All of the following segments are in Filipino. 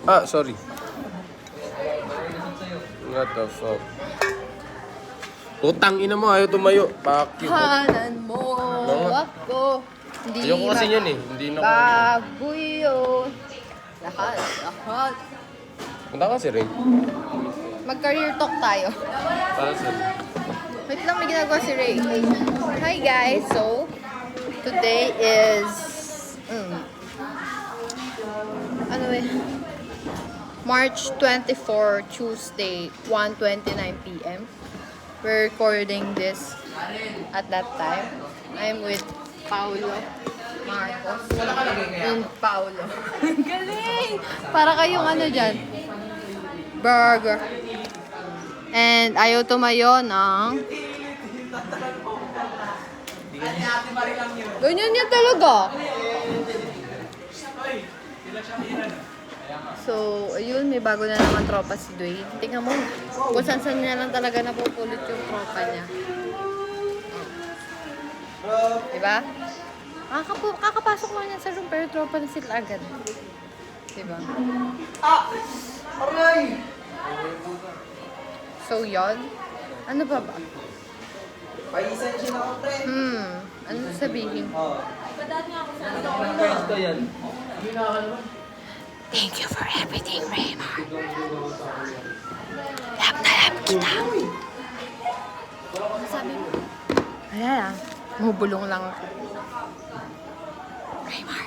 Ah, sorry. What the fuck? Utang ina mo, ayaw tumayo. Pakyo. Hanan mo ako. Hindi Ayoko kasi yan eh. Hindi na ako. bago yun. Lahat. Punta ka si Ray. Mag-career talk tayo. Para sa... Wait lang, may ginagawa si Ray. Hi guys, so today is March 24, Tuesday, 1:29 p.m. We're recording this at that time. I'm with Paulo Marcos and Paulo. Galing! Para kayong ano dyan. Burger. And ayaw tumayo ng... Ganyan niya talaga. So, ayun, may bago na naman tropa si Dwayne. Tingnan mo, kung saan niya lang talaga napupulot yung tropa niya. Diba? Kakapasok lang niya sa room, pero tropa na sila agad. Diba? Aray! So, yon. Ano pa ba? Paisan siya na ako, friend. Ano sabihin? Friends ko yan. Thank you for everything, Raymar. Love na love kita. Ano sabi mo? Ayan ah. Mubulong lang ako. Raymar.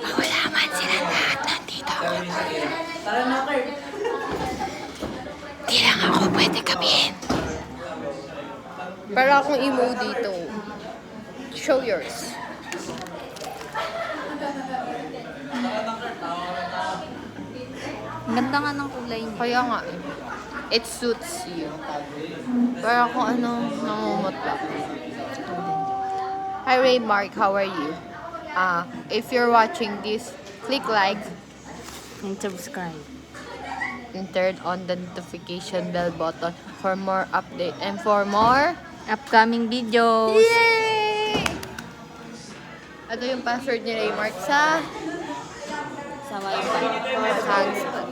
Wala man sila lahat nandito. Tara na, Kurt. Di lang ako pwede gabihin. Para akong emo dito. Show yours. Ang ganda nga ng kulay niya. Kaya nga eh. It suits you. Para akong ano, namumutla. Hi Ray Mark, how are you? If you're watching this, click like And subscribe. and turn on the notification bell button for more update and for more. Upcoming videos. Yay! Ano yung password ni Ray Mark sa Wifi. hotspot?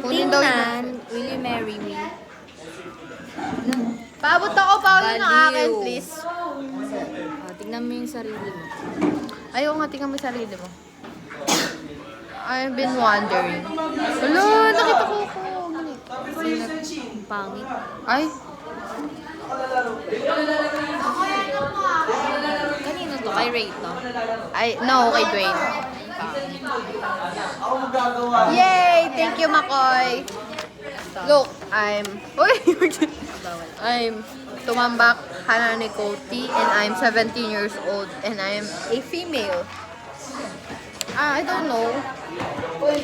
Kunin daw yun. Tingnan, will you marry me? Paabot ako, Paolo, ng Baliw. akin, please. Tingnan mo yung sarili mo. Ayaw nga, tingnan mo yung sarili mo. I've been wondering. Hello, nakita ko ako. Pangit. Ay, Kanino to? Kay Ray to? no, kay Dwayne. Ako magagawa. Yay! Thank you, Makoy. Look, I'm tumambak Hanani Koti and I'm 17 years old and I'm a female. I don't know.